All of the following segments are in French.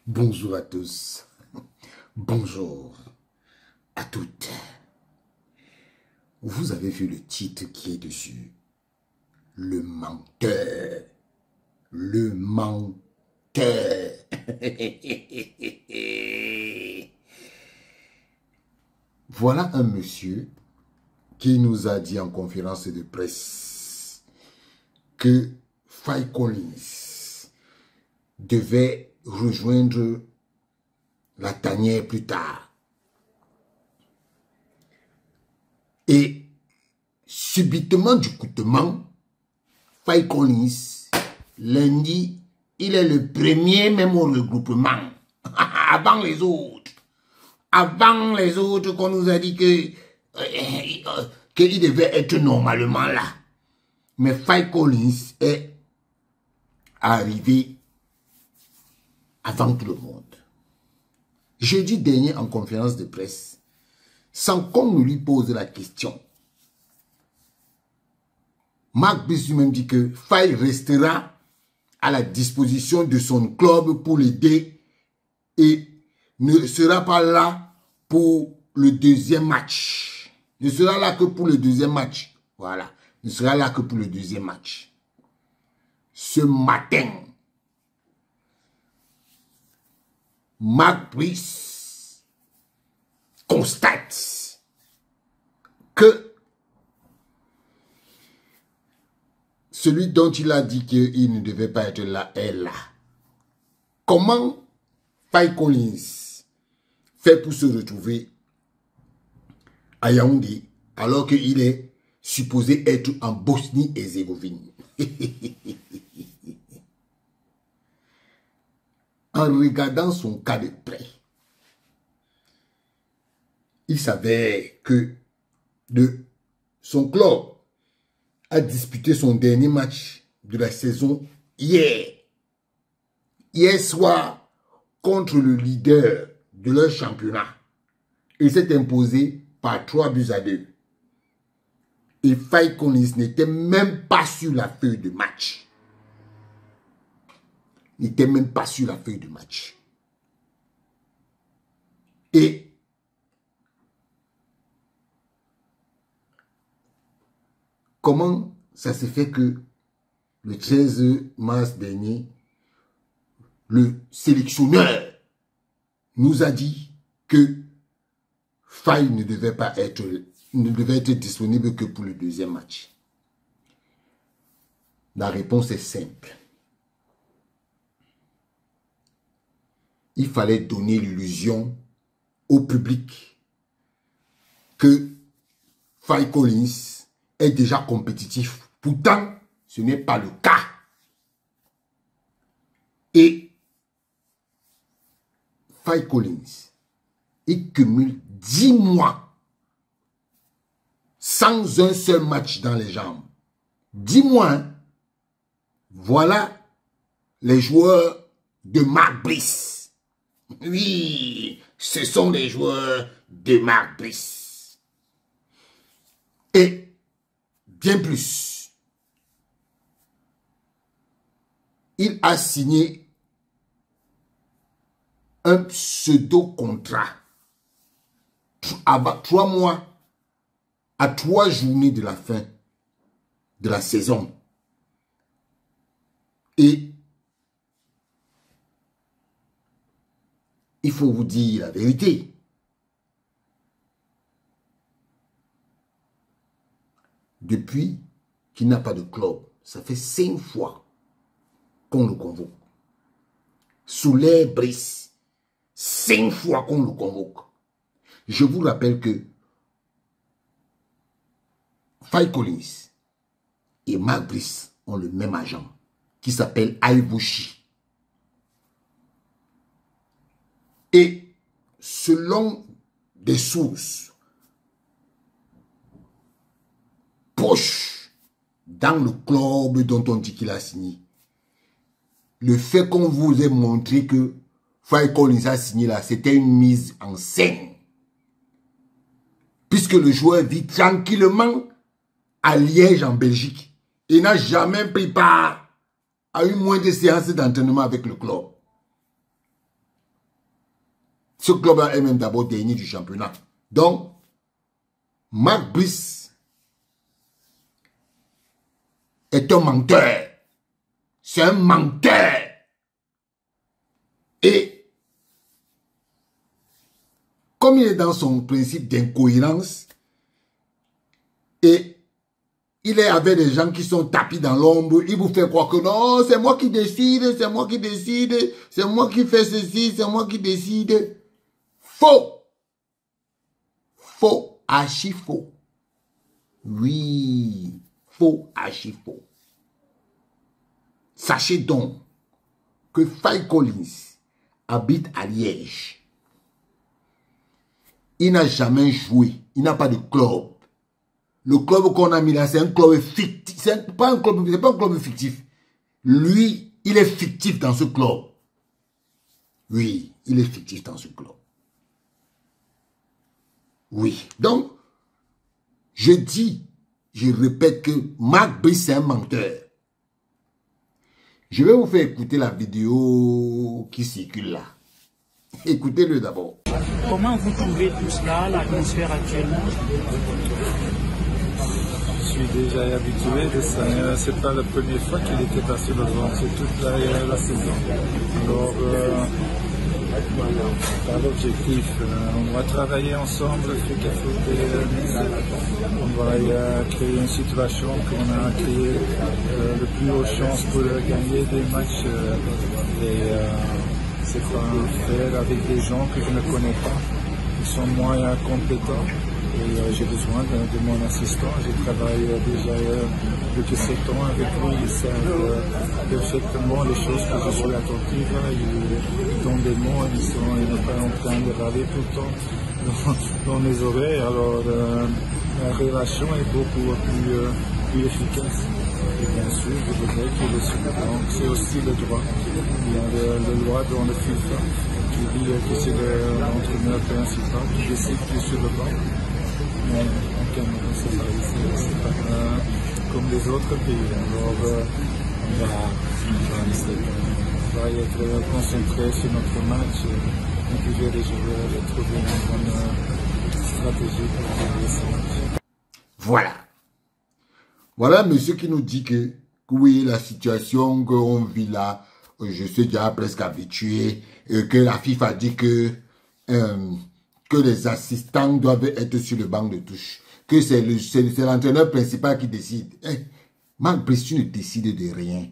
Bonjour à tous, bonjour à toutes. Vous avez vu le titre qui est dessus? Le menteur. Le menteur. Voilà un monsieur qui nous a dit en conférence de presse que Faye Collins devait rejoindre la tanière plus tard. Et subitement du coutement, Faye Collins, lundi, il est le premier même au regroupement. Avant les autres. Avant les autres qu'on nous a dit qu'il devait être normalement là. Mais Faye Collins est arrivé avant tout le monde. Jeudi dernier en conférence de presse, sans qu'on ne lui pose la question, Marc Brice lui-même dit que Faye restera à la disposition de son club pour l'aider et ne sera pas là pour le deuxième match. Ne sera là que pour le deuxième match. Voilà. Ne sera là que pour le deuxième match. Ce matin, Marc Brice constate que celui dont il a dit qu'il ne devait pas être là est là. Comment Faye Collins fait pour se retrouver à Yaoundé alors qu'il est supposé être en Bosnie-Herzégovine? En regardant son cas de près, il savait que son club a disputé son dernier match de la saison hier soir contre le leader de leur championnat. Il s'est imposé par 3-2. Et Faye Collins n'était même pas sur la feuille de match. N'était même pas sur la feuille de match. Et comment ça se fait que le 13 mars dernier, le sélectionneur nous a dit que Faye ne devait être disponible que pour le deuxième match? La réponse est simple. Il fallait donner l'illusion au public que Faye Collins est déjà compétitif. Pourtant, ce n'est pas le cas. Et Faye Collins, il cumule 10 mois sans un seul match dans les jambes. 10 mois, hein? Voilà les joueurs de Marc Brice. Oui, ce sont les joueurs de Marc Brice. Et bien plus, il a signé un pseudo-contrat à 3 mois à 3 journées de la fin de la saison. Et il faut vous dire la vérité. Depuis qu'il n'a pas de club, ça fait 5 fois qu'on le convoque. Sous l'air Brice, 5 fois qu'on le convoque. Je vous rappelle que Faye Collins et Marc Brice ont le même agent qui s'appelle Aïbouchi. Et selon des sources proches dans le club dont on dit qu'il a signé, le fait qu'on vous ait montré que Faye Collins a signé là, c'était une mise en scène. Puisque le joueur vit tranquillement à Liège en Belgique et n'a jamais pris part a eu moins de séances d'entraînement avec le club. Ce club-là est même d'abord dernier du championnat. Donc, Marc Brice est un menteur. C'est un menteur. Et comme il est dans son principe d'incohérence, et il est avec des gens qui sont tapis dans l'ombre, il vous fait croire que non, c'est moi qui décide, c'est moi qui décide, c'est moi qui fais ceci, c'est moi qui décide. Faux. Faux, archi faux. Oui, faux, archi faux. Sachez donc que Faye Collins habite à Liège. Il n'a jamais joué. Il n'a pas de club. Le club qu'on a mis là, c'est un club fictif. C'est pas un club fictif. Lui, il est fictif dans ce club. Oui, il est fictif dans ce club. Oui. Donc, je répète que Marc Brice, c'est un menteur. Je vais vous faire écouter la vidéo qui circule là. Écoutez-le d'abord. Comment vous trouvez tout cela, l'atmosphère actuellement? Je suis déjà habitué de ça. C'est pas la première fois qu'il était passé le vent, c'est toute la saison. Alors, par l'objectif, on va travailler ensemble, on va créer une situation qu'on a créé le plus haut chance pour gagner des matchs. C'est pas faire avec des gens que je ne connais pas, qui sont moins compétents. Et j'ai besoin de mon assistant. Je travaille déjà depuis 7 ans avec lui. Il sait perfectement les choses que je suis attentif. Il donne des mots, il n'est pas en train de râler tout le temps dans mes oreilles. Alors la relation est beaucoup plus efficace. Et bien sûr, je voudrais qu'il le suive. Donc c'est aussi le droit. Il y a le loi dans le FIFA qui dit que c'est l'entraîneur principal qui décide qui est sur le banc. Mais en Cameroun, c'est pas comme les autres pays. Alors on va être concentré sur notre match, motiver les joueurs et trouver une bonne stratégie pour gagner ce match. Voilà. Voilà monsieur qui nous dit que oui, la situation qu'on vit là, je suis déjà presque habitué, que la FIFA dit que les assistants doivent être sur le banc de touche, que c'est l'entraîneur principal qui décide. Marc Brice, tu ne décides de rien.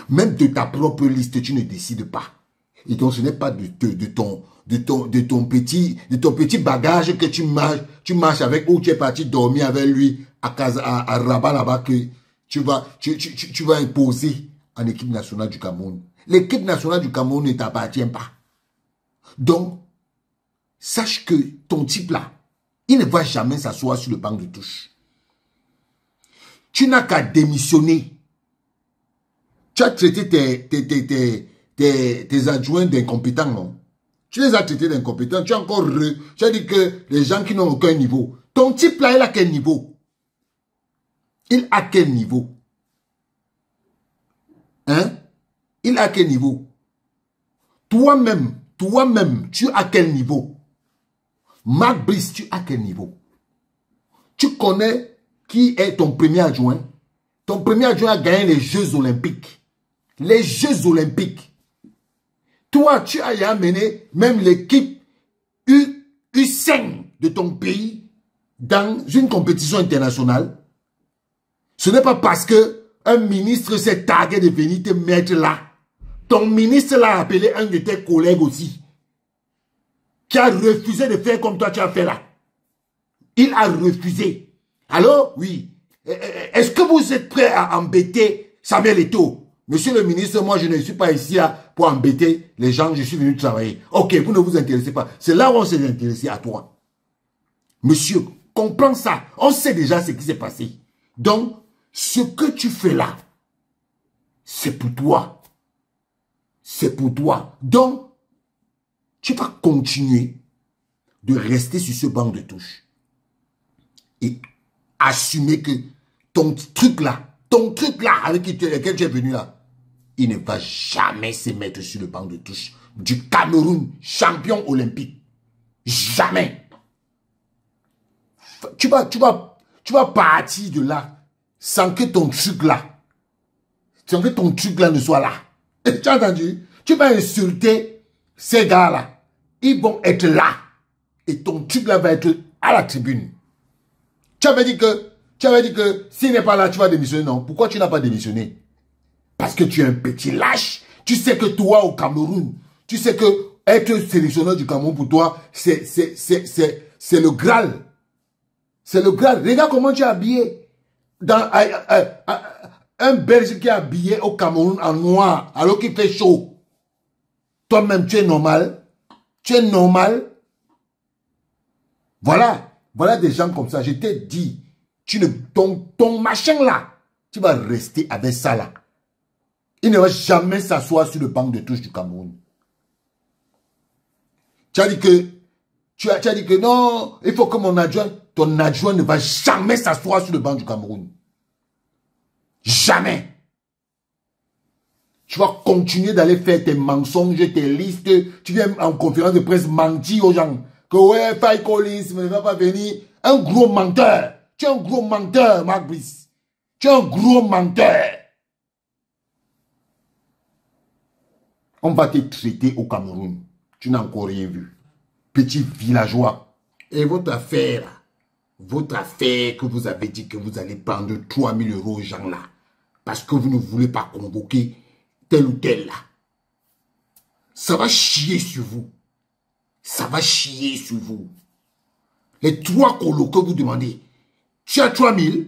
Même de ta propre liste, tu ne décides pas. Et donc, ce n'est pas de ton petit bagage que tu marches avec, ou tu es parti dormir avec lui à Rabat là-bas, que tu vas imposer en équipe nationale du Cameroun. L'équipe nationale du Cameroun ne t'appartient pas. Donc, sache que ton type là, il ne va jamais s'asseoir sur le banc de touche. Tu n'as qu'à démissionner. Tu as traité tes adjoints d'incompétents, non? Tu les as traités d'incompétents. Tu as dit que les gens qui n'ont aucun niveau. Ton type là, il a quel niveau? Il a quel niveau? Hein? Il a quel niveau? Toi-même, tu as quel niveau? Marc Brice, tu as quel niveau? Tu connais qui est ton premier adjoint? Ton premier adjoint a gagné les Jeux Olympiques. Les Jeux Olympiques. Toi, tu as amené même l'équipe U5 de ton pays dans une compétition internationale. Ce n'est pas parce que un ministre s'est targué de venir te mettre là. Ton ministre l'a appelé un de tes collègues aussi, qui a refusé de faire comme toi tu as fait là. Il a refusé. Alors, oui. Est-ce que vous êtes prêt à embêter Samuel Eto'o? Monsieur le ministre, moi je ne suis pas ici pour embêter les gens, je suis venu travailler. Ok, vous ne vous intéressez pas. C'est là où on s'est intéressé à toi. Monsieur, comprends ça. On sait déjà ce qui s'est passé. Donc, ce que tu fais là, c'est pour toi. C'est pour toi. Donc, tu vas continuer de rester sur ce banc de touche. Et assumer que ton truc là avec lequel tu es venu là, il ne va jamais se mettre sur le banc de touche du Cameroun, champion olympique. Jamais. Tu vas partir de là sans que ton truc là, ne soit là. Et tu as entendu? Tu vas insulter ces gars-là. Ils vont être là. Et ton truc là va être à la tribune. Tu avais dit que s'il n'est pas là, tu vas démissionner. Non. Pourquoi tu n'as pas démissionné? Parce que tu es un petit lâche. Tu sais que toi, au Cameroun, tu sais que être sélectionneur du Cameroun pour toi, c'est le Graal. C'est le Graal. Regarde comment tu es habillé. Un Belge qui est habillé au Cameroun en noir, alors qu'il fait chaud. Toi-même, tu es normal. Tu es normal. Voilà. Voilà des gens comme ça. Je t'ai dit, ton machin là, tu vas rester avec ça là. Il ne va jamais s'asseoir sur le banc de touche du Cameroun. Tu as dit que non, il faut que ton adjoint ne va jamais s'asseoir sur le banc du Cameroun. Jamais. Tu vas continuer d'aller faire tes mensonges, tes listes. Tu viens en conférence de presse mentir aux gens. Que ouais, Faye Collins ne va pas venir. Un gros menteur. Tu es un gros menteur, Marc Brice. Tu es un gros menteur. On va te traiter au Cameroun. Tu n'as encore rien vu. Petit villageois. Et votre affaire, que vous avez dit que vous allez prendre 3 000 € aux gens là, parce que vous ne voulez pas convoquer tel ou tel là. Ça va chier sur vous. Ça va chier sur vous. Les 3 colos que vous demandez, tu as 3 000,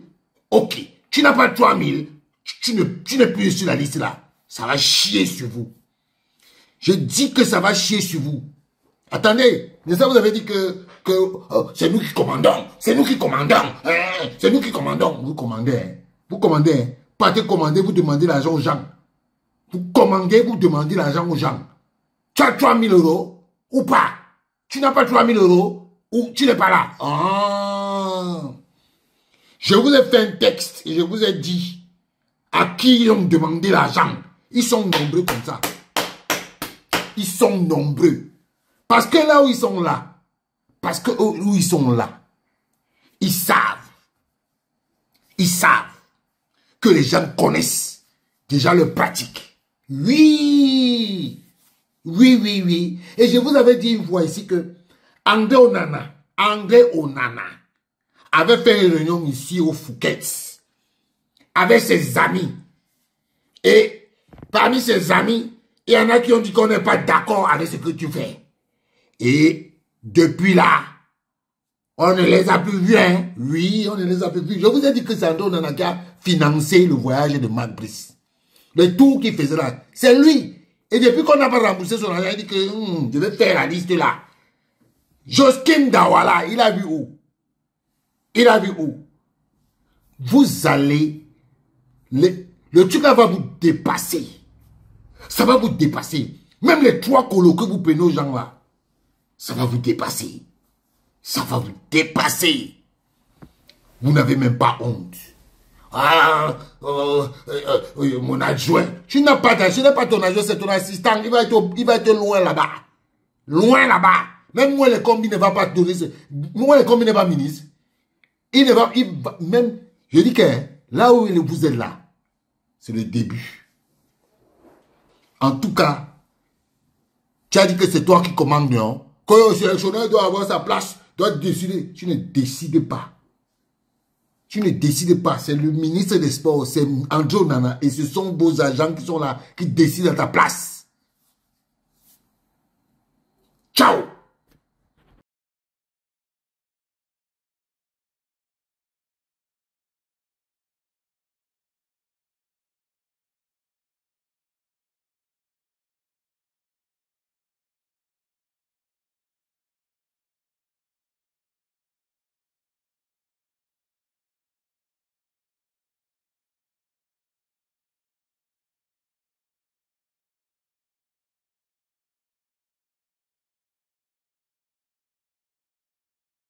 ok. Tu n'as pas 3 000, tu n'es plus sur la liste là. Ça va chier sur vous. Je dis que ça va chier sur vous. Attendez, mais ça vous avez dit que c'est nous qui commandons. C'est nous qui commandons. C'est nous qui commandons. Vous commandez. Hein. Vous commandez. Hein. Partez commander, vous demandez l'argent aux gens. Vous commandez, vous demandez l'argent aux gens. Tu as 3 000 € ou pas? Tu n'as pas 3 000 € ou tu n'es pas là? Ah. Je vous ai fait un texte et je vous ai dit à qui ils ont demandé l'argent. Ils sont nombreux comme ça. Ils sont nombreux. Parce que là où ils sont là, ils savent que les gens connaissent déjà le pratique. Oui. Et je vous avais dit une fois ici que André Onana avait fait une réunion ici au Fouquet avec ses amis. Et parmi ses amis, il y en a qui ont dit qu'on n'est pas d'accord avec ce que tu fais. Et depuis là, on ne les a plus vus, hein? Oui, on ne les a plus vus. Je vous ai dit que c'est André Onana qui a financé le voyage de Marc Brice. Le tour qu'il faisait là, c'est lui. Et depuis qu'on n'a pas remboursé son argent, il dit que je vais faire la liste là. Josquin Dawala, il a vu où? Vous allez... Le truc là va vous dépasser. Ça va vous dépasser. Même les 3 colos que vous prenez aux gens là, ça va vous dépasser. Ça va vous dépasser. Vous n'avez même pas honte. Mon adjoint. Tu n'as pas d'adjoint, ce n'est pas ton adjoint, c'est ton assistant. Il va être loin là-bas. Loin là-bas. Même moi, les combis ne va pas te donner. Moi, les combis n'est pas ministre. Il va même, je dis que là où vous êtes là, c'est le début. En tout cas, tu as dit que c'est toi qui commandes, non? Quand le sélectionneur doit avoir sa place, doit décider. Tu ne décides pas. Tu ne décides pas. C'est le ministre des Sports, c'est André Onana. Et ce sont vos agents qui sont là, qui décident à ta place.